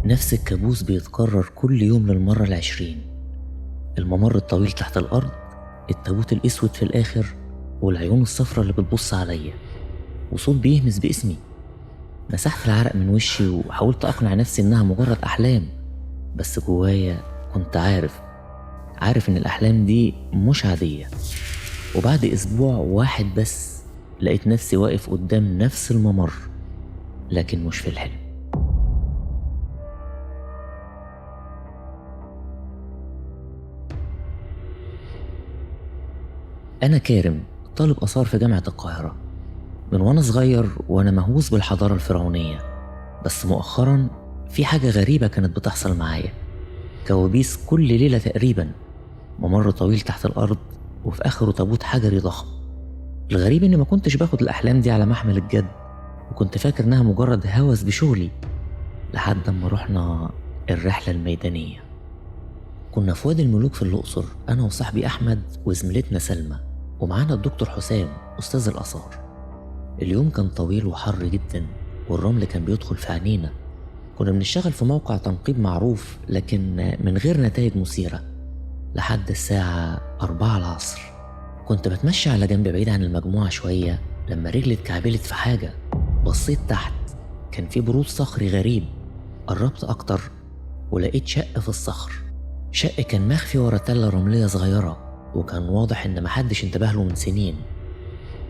نفس الكابوس بيتكرر كل يوم للمرة ال20. الممر الطويل تحت الأرض، التابوت الأسود في الآخر، والعيون الصفرا اللي بتبص عليا، وصوت بيهمس باسمي. مسحت العرق من وشي وحاولت أقنع نفسي إنها مجرد أحلام، بس جوايا كنت عارف إن الأحلام دي مش عادية. وبعد أسبوع واحد بس لقيت نفسي واقف قدام نفس الممر، لكن مش في الحلم. أنا كارم، طالب آثار في جامعة القاهرة. من وأنا صغير وأنا مهووس بالحضارة الفرعونية، بس مؤخرا في حاجة غريبة كانت بتحصل معايا. كوابيس كل ليلة تقريبا، ممر طويل تحت الأرض، وفي آخره تابوت حجري ضخم. الغريب إني ما كنتش باخد الأحلام دي على محمل الجد، وكنت فاكر إنها مجرد هوس بشغلي، لحد ما رحنا الرحلة الميدانية. كنا في وادي الملوك في الأقصر، أنا وصاحبي أحمد وزميلتنا سلمى، ومعانا الدكتور حسام أستاذ الآثار. اليوم كان طويل وحر جدا، والرمل كان بيدخل في عينينا. كنا بنشتغل في موقع تنقيب معروف، لكن من غير نتائج مثيرة، لحد الساعة 4 العصر. كنت بتمشى على جنب بعيد عن المجموعة شوية، لما رجلي اتكعبلت في حاجة. بصيت تحت، كان في برود صخري غريب. قربت أكتر ولقيت شق في الصخر. شق كان مخفي ورا تلة رملية صغيرة، وكان واضح إن محدش انتبه له من سنين.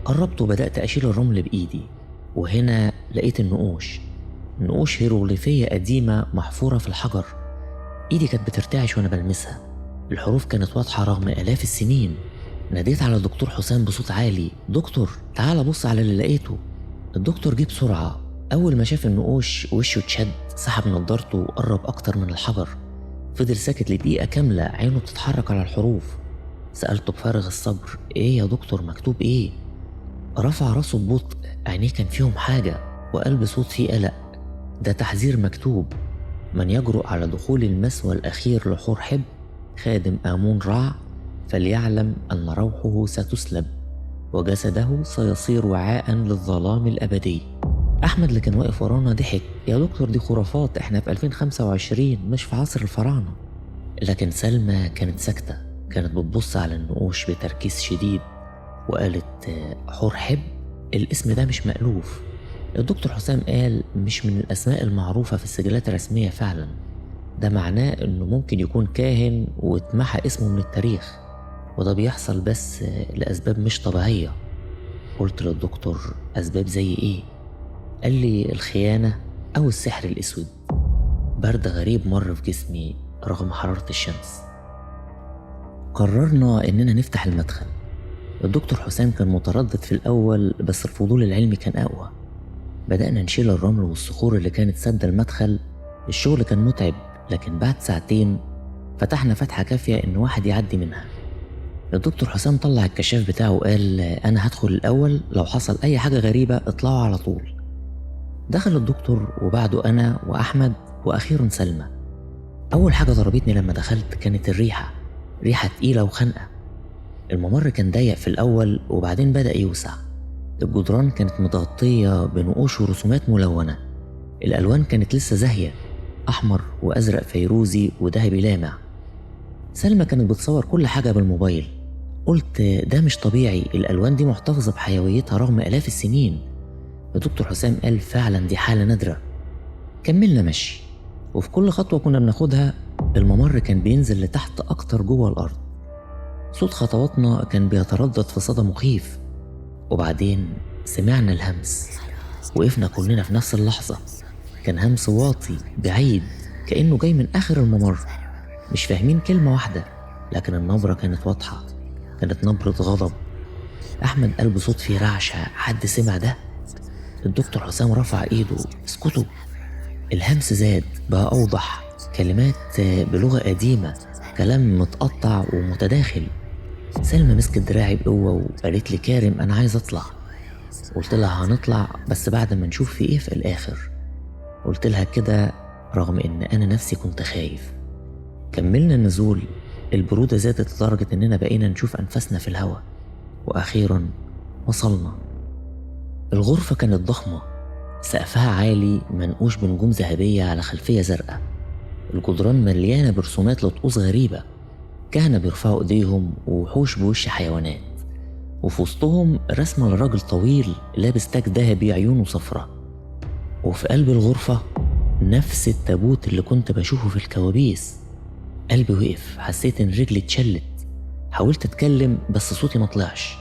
قربت وبدأت أشيل الرمل بإيدي، وهنا لقيت النقوش هيروغليفية قديمة محفورة في الحجر. إيدي كانت بترتعش وأنا بلمسها. الحروف كانت واضحة رغم آلاف السنين. ناديت على دكتور حسام بصوت عالي: دكتور، تعال بص على اللي لقيته. الدكتور جه بسرعة. أول ما شاف النقوش وشه اتشد، سحب نضارته وقرب أكتر من الحجر. فضل ساكت لدقيقة كاملة، عينه بتتحرك على الحروف. سألته بفارغ الصبر: إيه يا دكتور، مكتوب إيه؟ رفع راسه ببطء، عينيه كان فيهم حاجة، وقال بصوت فيه قلق: ده تحذير مكتوب: من يجرؤ على دخول المسوى الأخير لحور حب خادم آمون رع، فليعلم أن روحه ستسلب، وجسده سيصير وعاء للظلام الأبدي. أحمد اللي كان واقف ورانا ضحك: يا دكتور دي خرافات، احنا في 2025 مش في عصر الفراعنة. لكن سلمى كانت ساكتة، كانت بتبص على النقوش بتركيز شديد، وقالت: حور حب، الاسم ده مش مألوف. الدكتور حسام قال: مش من الأسماء المعروفة في السجلات الرسمية فعلا، ده معناه إنه ممكن يكون كاهن واتمحى اسمه من التاريخ، وده بيحصل بس لأسباب مش طبيعية. قلت للدكتور: أسباب زي إيه؟ قال لي: الخيانة أو السحر الأسود. برد غريب مر في جسمي رغم حرارة الشمس. قررنا إننا نفتح المدخل. الدكتور حسام كان متردد في الأول، بس الفضول العلمي كان أقوى. بدأنا نشيل الرمل والصخور اللي كانت سد المدخل. الشغل كان متعب، لكن بعد ساعتين فتحنا فتحة كافية إن واحد يعدي منها. الدكتور حسام طلع الكشاف بتاعه وقال: أنا هدخل الأول، لو حصل أي حاجة غريبة اطلعوا على طول. دخل الدكتور وبعده أنا وأحمد وأخيرا سلمى. أول حاجة ضربتني لما دخلت كانت ريحة تقيلة وخنقة. الممر كان ضيق في الأول، وبعدين بدأ يوسع. الجدران كانت متغطية بنقوش ورسومات ملونة. الألوان كانت لسه زاهية، أحمر وأزرق فيروزي وذهبي لامع. سلمى كانت بتصور كل حاجة بالموبايل. قلت: ده مش طبيعي، الألوان دي محتفظة بحيويتها رغم آلاف السنين. الدكتور حسام قال: فعلا دي حالة نادرة. كملنا مشي، وفي كل خطوة كنا بناخدها الممر كان بينزل لتحت أكتر جوه الأرض. صوت خطواتنا كان بيتردد في صدى مخيف، وبعدين سمعنا الهمس. وقفنا كلنا في نفس اللحظة. كان همس واطي بعيد، كأنه جاي من آخر الممر. مش فاهمين كلمة واحدة، لكن النبرة كانت واضحة، كانت نبرة غضب. أحمد قال بصوت فيه رعشة: حد سمع ده؟ الدكتور حسام رفع إيده: اسكتوا. الهمس زاد، بقى أوضح، كلمات بلغة قديمة، كلام متقطع ومتداخل. سلمى مسكت دراعي بقوة وقالت لي: كارم، أنا عايز أطلع. قلت لها: هنطلع بس بعد ما نشوف في إيه في الآخر. قلت لها كده رغم إن أنا نفسي كنت خايف. كملنا النزول. البرودة زادت لدرجة إننا بقينا نشوف أنفسنا في الهواء، وأخيرا وصلنا. الغرفة كانت ضخمة، سقفها عالي منقوش بنجوم ذهبية على خلفية زرقاء. الجدران مليانة برسومات لطقوس غريبة، كهنة بيرفعوا ايديهم ووحوش بوش حيوانات، وفي وسطهم رسمة لراجل طويل لابس تاج ذهبي عيونه صفرة. وفي قلب الغرفة نفس التابوت اللي كنت بشوفه في الكوابيس. قلبي وقف، حسيت ان رجلي اتشلت. حاولت اتكلم بس صوتي مطلعش.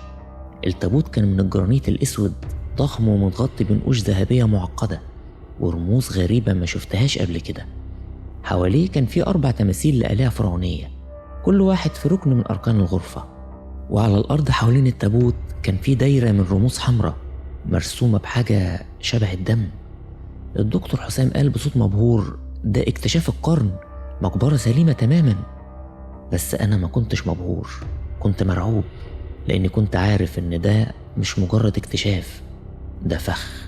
التابوت كان من الجرانيت الاسود، ضخم ومتغطي بنقوش ذهبية معقدة ورموز غريبة ما شفتهاش قبل كده. حواليه كان في 4 تماثيل لآلهة فرعونية، كل واحد في ركن من أركان الغرفة. وعلى الأرض حوالين التابوت كان في دايرة من رموز حمراء مرسومة بحاجة شبه الدم. الدكتور حسام قال بصوت مبهور: ده اكتشاف القرن، مقبرة سليمة تماما. بس أنا ما كنتش مبهور، كنت مرعوب، لأني كنت عارف إن ده مش مجرد اكتشاف، ده فخ.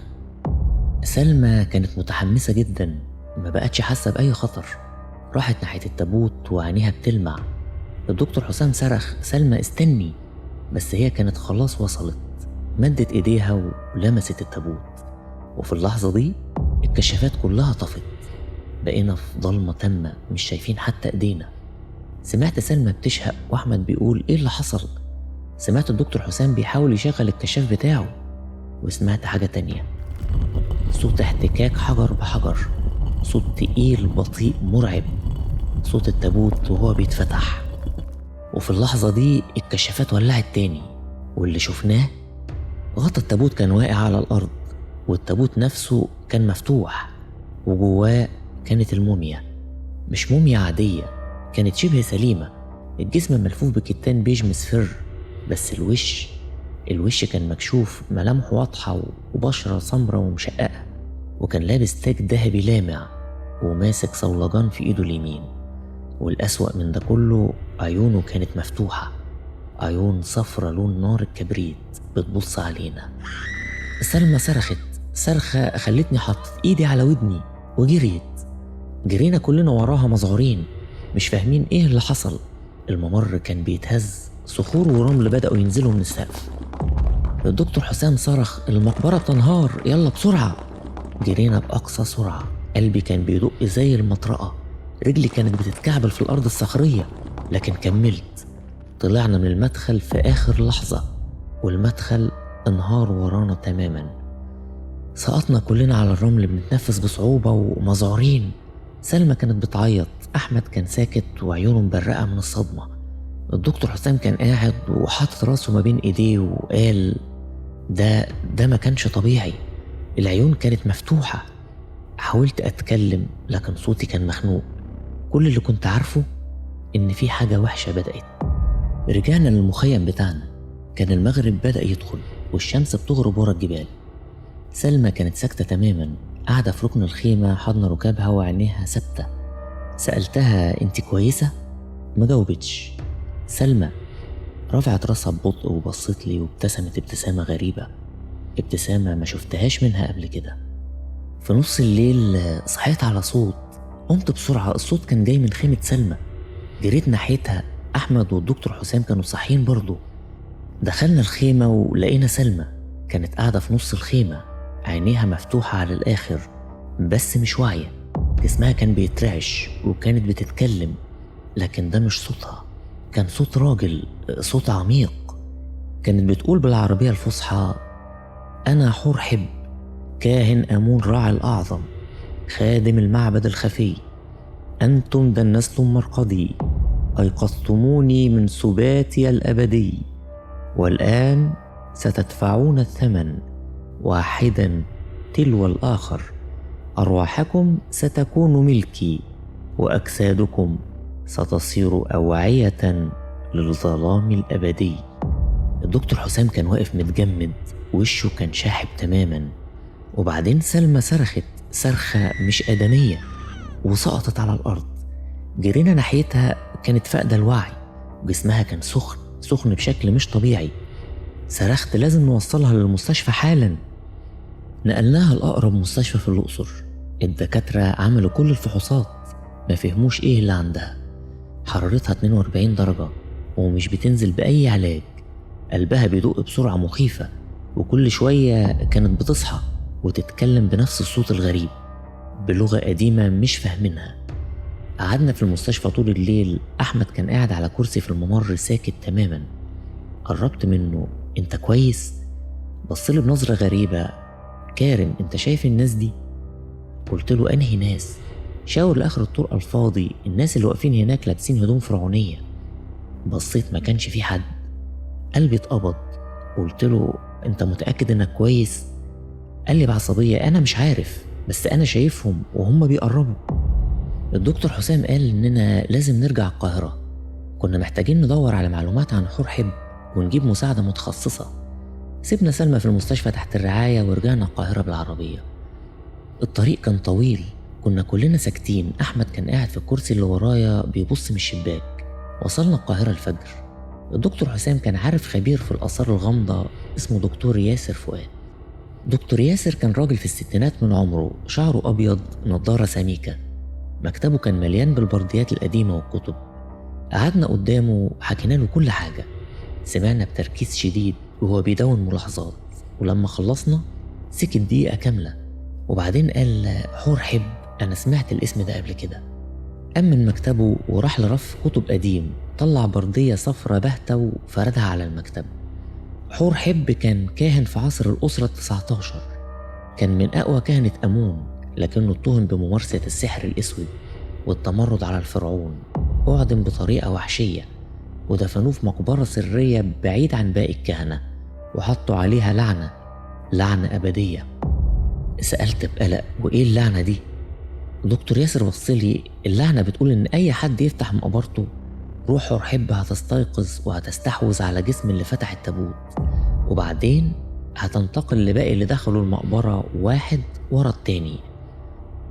سلمى كانت متحمسة جدا، ما بقتش حاسة بأي خطر. راحت ناحية التابوت وعينيها بتلمع. الدكتور حسام صرخ: سلمى استني! بس هي كانت خلاص وصلت. مدت ايديها ولمست التابوت، وفي اللحظة دي الكشافات كلها طفت. بقينا في ضلمة تامة، مش شايفين حتى ايدينا. سمعت سلمى بتشهق واحمد بيقول: ايه اللي حصل؟ سمعت الدكتور حسام بيحاول يشغل الكشاف بتاعه، وسمعت حاجة تانية، صوت احتكاك حجر بحجر، صوت تقيل بطيء مرعب، صوت التابوت وهو بيتفتح. وفي اللحظة دي الكشافات ولعت تاني، واللي شفناه غطا التابوت كان واقع على الأرض، والتابوت نفسه كان مفتوح، وجواه كانت الموميا. مش موميا عادية، كانت شبه سليمة، الجسم ملفوف بكتان بيج مصفر، بس الوش كان مكشوف، ملامحه واضحة وبشرة سمرة ومشققة، وكان لابس تاج ذهبي لامع وماسك صولجان في ايده اليمين. والأسوأ من ده كله عيونه كانت مفتوحة، عيون صفرة لون نار الكبريت بتبص علينا. سلمى صرخت صرخة خلتني حطت ايدي على ودني وجريت. جرينا كلنا وراها مذعورين، مش فاهمين ايه اللي حصل. الممر كان بيتهز، صخور ورمل بدأوا ينزلوا من السقف. الدكتور حسام صرخ: المقبرة بتنهار، يلا بسرعة! جرينا بأقصى سرعة، قلبي كان بيدق زي المطرقة، رجلي كانت بتتكعبل في الأرض الصخرية، لكن كملت. طلعنا من المدخل في آخر لحظة، والمدخل انهار ورانا تماما. سقطنا كلنا على الرمل بنتنفس بصعوبة ومذعورين. سلمى كانت بتعيط، أحمد كان ساكت وعيونه مبرقة من الصدمة. الدكتور حسام كان قاعد وحاطط راسه ما بين ايديه وقال: ده ما كانش طبيعي، العيون كانت مفتوحة. حاولت أتكلم لكن صوتي كان مخنوق. كل اللي كنت عارفه إن في حاجة وحشة بدأت. رجعنا للمخيم بتاعنا، كان المغرب بدأ يدخل والشمس بتغرب ورا الجبال. سلمى كانت ساكتة تماما، قاعدة في ركن الخيمة حاضنة ركابها وعينيها ثابتة. سألتها: انت كويسة؟ ما جاوبتش. سلمى رفعت راسها ببطء وبصت لي وابتسمت ابتسامة غريبة، ابتسامة ما شفتهاش منها قبل كده. في نص الليل صحيت على صوت، قمت بسرعة، الصوت كان جاي من خيمة سلمى. جريت ناحيتها، أحمد والدكتور حسام كانوا صاحيين برضو. دخلنا الخيمة ولقينا سلمى كانت قاعدة في نص الخيمة، عينيها مفتوحة على الآخر بس مش واعية. جسمها كان بيترعش وكانت بتتكلم، لكن ده مش صوتها، كان صوت راجل، صوت عميق. كانت بتقول بالعربية الفصحى: أنا حورحب، كاهن آمون راعي الأعظم، خادم المعبد الخفي، أنتم دنستم مرقدي، أيقظتموني من سباتي الأبدي، والآن ستدفعون الثمن واحدا تلو الآخر. أرواحكم ستكون ملكي، وأجسادكم ستصير أوعية للظلام الأبدي. الدكتور حسام كان واقف متجمد، وشه كان شاحب تماما. وبعدين سلمى صرخت صرخة مش آدمية وسقطت على الأرض. جرينا ناحيتها، كانت فاقدة الوعي وجسمها كان سخن بشكل مش طبيعي. صرخت: لازم نوصلها للمستشفى حالا. نقلناها لأقرب مستشفى في الأقصر. الدكاترة عملوا كل الفحوصات، ما فهموش ايه اللي عندها. حرارتها 42 درجة ومش بتنزل بأي علاج. قلبها بيدق بسرعة مخيفة، وكل شوية كانت بتصحى وتتكلم بنفس الصوت الغريب بلغة قديمة مش فاهمينها. قعدنا في المستشفى طول الليل. أحمد كان قاعد على كرسي في الممر ساكت تماما. قربت منه: انت كويس؟ بصلي بنظرة غريبة: كارم، انت شايف الناس دي؟ قلت له: انهي ناس؟ شاور لاخر الطرق الفاضي، الناس اللي واقفين هناك لابسين هدوم فرعونية. بصيت ما كانش في حد. قلبي اتقبض. قلت له: انت متأكد انك كويس؟ قال لي بعصبية: انا مش عارف، بس انا شايفهم وهم بيقربوا. الدكتور حسام قال اننا لازم نرجع القاهرة. كنا محتاجين ندور على معلومات عن حور حب ونجيب مساعدة متخصصة. سيبنا سلمى في المستشفى تحت الرعاية ورجعنا القاهرة بالعربية. الطريق كان طويل، كنا كلنا ساكتين. أحمد كان قاعد في الكرسي اللي ورايا بيبص من الشباك. وصلنا القاهرة الفجر. الدكتور حسام كان عارف خبير في الآثار الغامضة اسمه دكتور ياسر فؤاد. دكتور ياسر كان راجل في الستينات من عمره، شعره أبيض، نضارة سميكة. مكتبه كان مليان بالبرديات القديمة والكتب. قعدنا قدامه، حكينا له كل حاجة. سمعنا بتركيز شديد وهو بيدون ملاحظات، ولما خلصنا سكت دقيقة كاملة وبعدين قال: حور حب، أنا سمعت الاسم ده قبل كده. قام من مكتبه وراح لرف كتب قديم، طلع بردية صفرة باهتة وفردها على المكتب. حور حب كان كاهن في عصر الأسرة 19. كان من أقوى كهنة أمون، لكنه اتهم بممارسة السحر الأسود والتمرد على الفرعون. أعدم بطريقة وحشية ودفنوه في مقبرة سرية بعيد عن باقي الكهنة، وحطوا عليها لعنة أبدية. سألت بقلق: وإيه اللعنة دي؟ دكتور ياسر بصلي: اللعنة بتقول إن أي حد يفتح مقبرته روح حور حب هتستيقظ وهتستحوذ على جسم اللي فتح التابوت، وبعدين هتنتقل لباقي اللي دخلوا المقبرة واحد ورا التاني.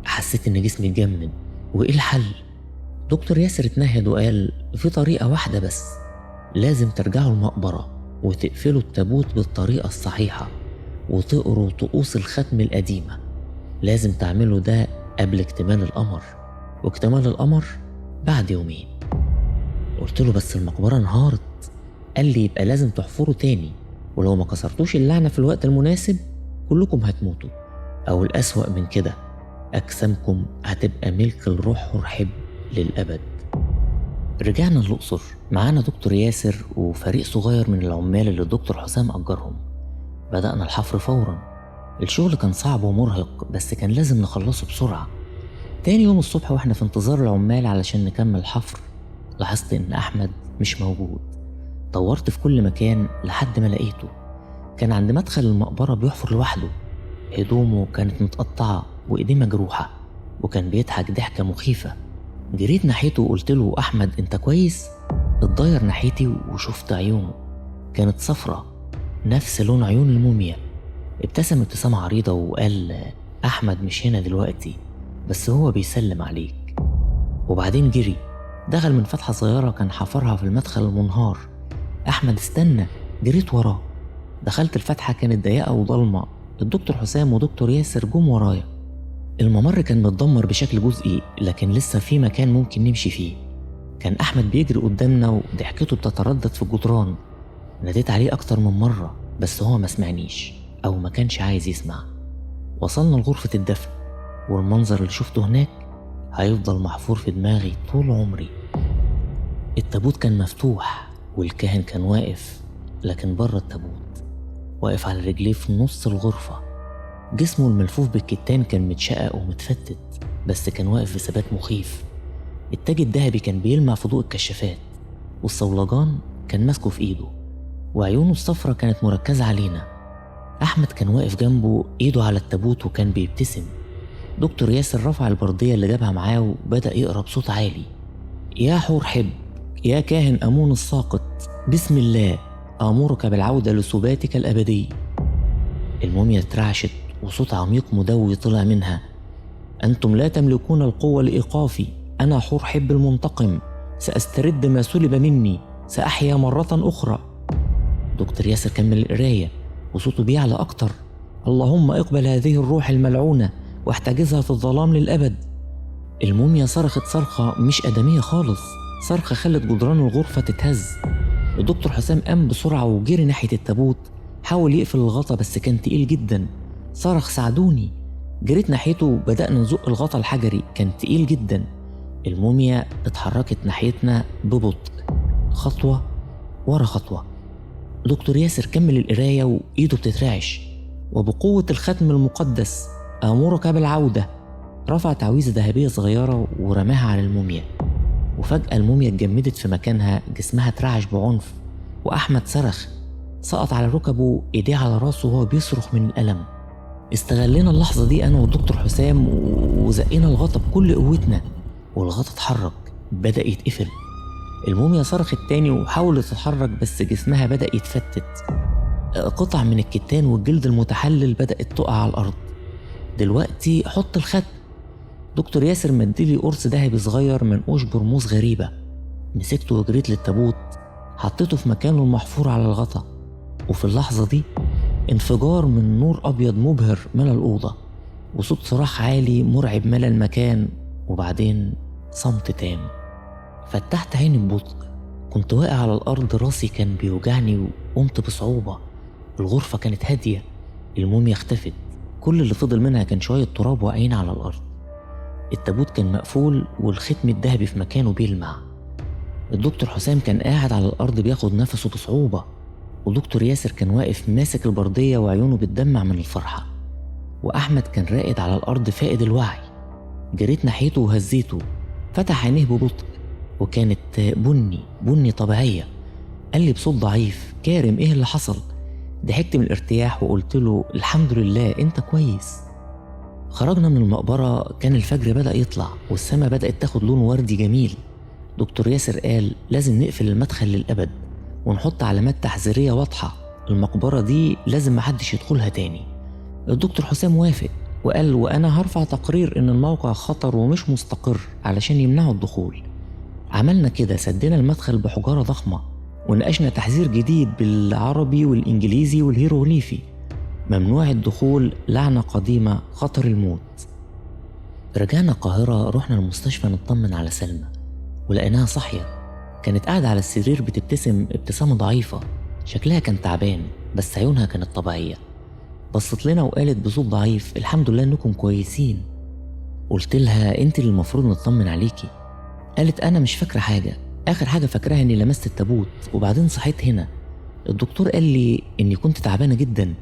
حسيت إن جسمي اتجمد. وإيه الحل؟ دكتور ياسر اتنهد وقال: في طريقة واحدة بس، لازم ترجعوا المقبرة وتقفلوا التابوت بالطريقة الصحيحة وتقروا طقوس الختم القديمة. لازم تعملوا ده قبل اكتمال القمر، واكتمال القمر بعد يومين. قلت له: بس المقبرة انهارت. قال لي: يبقى لازم تحفروا تاني، ولو ما كسرتوش اللعنة في الوقت المناسب كلكم هتموتوا، أو الأسوأ من كده أجسامكم هتبقى ملك الروح حور حب للأبد. رجعنا الأقصر، معانا دكتور ياسر وفريق صغير من العمال اللي الدكتور حسام أجرهم. بدأنا الحفر فورا. الشغل كان صعب ومرهق، بس كان لازم نخلصه بسرعة. تاني يوم الصبح واحنا في انتظار العمال علشان نكمل الحفر، لاحظت إن أحمد مش موجود. دورت في كل مكان لحد ما لقيته. كان عند مدخل المقبرة بيحفر لوحده. هدومه كانت متقطعة وإيديه مجروحة، وكان بيضحك ضحكة مخيفة. جريت ناحيته وقلت له: أحمد، أنت كويس؟ اتضاير ناحيتي وشفت عيونه كانت صفرة نفس لون عيون الموميا. ابتسم ابتسامة عريضة وقال: أحمد مش هنا دلوقتي، بس هو بيسلم عليك. وبعدين جري دخل من فتحة صغيرة كان حفرها في المدخل المنهار. أحمد استنى، جريت وراه. دخلت الفتحة، كانت ضيقة وضلمة. الدكتور حسام ودكتور ياسر جم ورايا. الممر كان متدمر بشكل جزئي، لكن لسه في مكان ممكن نمشي فيه. كان أحمد بيجري قدامنا وضحكته بتتردد في الجدران. ناديت عليه أكتر من مرة بس هو ما سمعنيش أو ما كانش عايز يسمع. وصلنا لغرفة الدفن، والمنظر اللي شفته هناك هيفضل محفور في دماغي طول عمري. التابوت كان مفتوح والكاهن كان واقف، لكن بره التابوت واقف على رجليه في نص الغرفة. جسمه الملفوف بالكتان كان متشقق ومتفتت، بس كان واقف بثبات مخيف. التاج الذهبي كان بيلمع في ضوء الكشافات، والصولجان كان ماسكه في ايده، وعيونه الصفرة كانت مركزة علينا. أحمد كان واقف جنبه ايده على التابوت وكان بيبتسم. دكتور ياسر رفع البردية اللي جابها معاه وبدأ يقرأ بصوت عالي: يا حور حب، يا كاهن أمون الساقط، بسم الله آمرك بالعودة لسباتك الأبدي. الموميا اترعشت وصوت عميق مدوي طلع منها: أنتم لا تملكون القوة لإيقافي، أنا حور حب المنتقم، سأسترد ما سلب مني، سأحيا مرة أخرى. دكتور ياسر كمل القراية وصوته بيعلى أكتر: اللهم اقبل هذه الروح الملعونة واحتجزها في الظلام للأبد. الموميا صرخت صرخة مش آدمية خالص، صرخة خلت جدران الغرفة تتهز. الدكتور حسام قام بسرعة وجري ناحية التابوت، حاول يقفل الغطا بس كان تقيل جدا. صرخ ساعدوني. جريت ناحيته، بدأنا نزق الغطا الحجري، كان تقيل جدا. الموميا اتحركت ناحيتنا ببطء، خطوة ورا خطوة. دكتور ياسر كمل القراية وإيده بتترعش، وبقوة الختم المقدس أمرك بالعودة رفع تعويذة ذهبية صغيرة ورماها على الموميا. وفجأة الموميا اتجمدت في مكانها، جسمها اترعش بعنف، وأحمد صرخ، سقط على ركبه، ايديه على راسه وهو بيصرخ من الألم. استغلينا اللحظة دي أنا والدكتور حسام وزقينا الغطا بكل قوتنا، والغطا اتحرك، بدأ يتقفل. الموميا صرخت تاني وحاولت تتحرك، بس جسمها بدأ يتفتت. قطع من الكتان والجلد المتحلل بدأت تقع على الأرض. دلوقتي حط الختم. دكتور ياسر مدلي قرص ذهبي صغير منقوش برموز غريبة. مسكته وجريت للتابوت، حطيته في مكانه المحفور على الغطا. وفي اللحظة دي انفجار من نور أبيض مبهر ملا الأوضة، وصوت صراخ عالي مرعب ملا المكان، وبعدين صمت تام. فتحت عيني ببطء، كنت واقع على الأرض، راسي كان بيوجعني وقمت بصعوبة. الغرفة كانت هادية، الموميا اختفت، كل اللي فضل منها كان شوية تراب واقعين على الأرض. التابوت كان مقفول والختم الذهبي في مكانه بيلمع. الدكتور حسام كان قاعد على الأرض بياخد نفسه بصعوبة، ودكتور ياسر كان واقف ماسك البردية وعيونه بتدمع من الفرحة. وأحمد كان راقد على الأرض فاقد الوعي. جريت ناحيته وهزيته، فتح عينيه ببطء وكانت بني طبيعية. قال لي بصوت ضعيف، كارم ايه اللي حصل؟ ضحكت من الارتياح وقلت له الحمد لله انت كويس. خرجنا من المقبرة، كان الفجر بدأ يطلع والسماء بدأت تاخد لون وردي جميل. دكتور ياسر قال لازم نقفل المدخل للأبد ونحط علامات تحذيرية واضحة، المقبرة دي لازم محدش يدخلها تاني. الدكتور حسام وافق وقال وأنا هرفع تقرير إن الموقع خطر ومش مستقر علشان يمنعوا الدخول. عملنا كده، سدينا المدخل بحجارة ضخمة وناقشنا تحذير جديد بالعربي والإنجليزي والهيروغليفي: ممنوع الدخول، لعنة قديمة، خطر الموت. رجعنا القاهرة، رحنا المستشفى نطمن على سلمى ولقيناها صاحية. كانت قاعدة على السرير بتبتسم ابتسامة ضعيفة، شكلها كان تعبان بس عيونها كانت طبيعية. بصت لنا وقالت بصوت ضعيف الحمد لله انكم كويسين. قلت لها انت اللي المفروض نطمن عليكي. قالت انا مش فاكرة حاجة، اخر حاجة فاكراها اني لمست التابوت وبعدين صحيت هنا. الدكتور قال لي اني كنت تعبانة جدا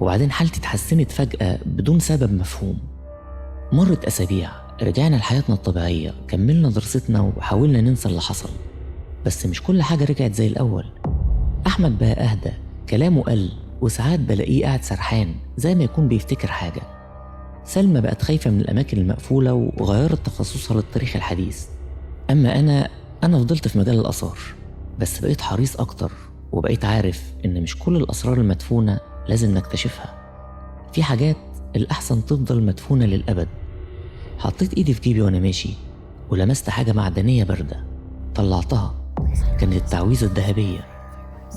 وبعدين حالتي اتحسنت فجأة بدون سبب مفهوم. مرت اسابيع، رجعنا لحياتنا الطبيعية، كملنا دراستنا وحاولنا ننسى اللي حصل، بس مش كل حاجة رجعت زي الأول. أحمد بقى أهدى، كلامه قل، وساعات بلاقيه قاعد سرحان زي ما يكون بيفتكر حاجة. سلمى بقت خايفة من الأماكن المقفولة وغيرت تخصصها للتاريخ الحديث. أما أنا فضلت في مجال الآثار، بس بقيت حريص أكتر وبقيت عارف إن مش كل الأسرار المدفونة لازم نكتشفها. في حاجات الأحسن تفضل مدفونة للأبد. حطيت إيدي في جيبي وأنا ماشي ولمست حاجة معدنية باردة، طلعتها، كانت التعويذة الذهبية،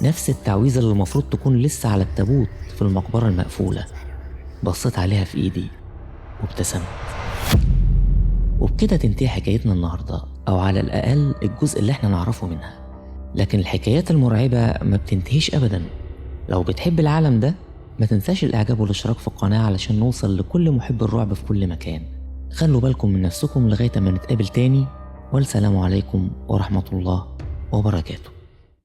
نفس التعويذة اللي المفروض تكون لسه على التابوت في المقبرة المقفولة. بصيت عليها في إيدي وابتسمت. وبكده تنتهي حكايتنا النهاردة، أو على الأقل الجزء اللي احنا نعرفه منها. لكن الحكايات المرعبة ما بتنتهيش أبدا. لو بتحب العالم ده ما تنساش الإعجاب والاشتراك في القناة علشان نوصل لكل محب الرعب في كل مكان. خلوا بالكم من نفسكم لغاية ما نتقابل تاني، والسلام عليكم ورحمة الله وبركاته.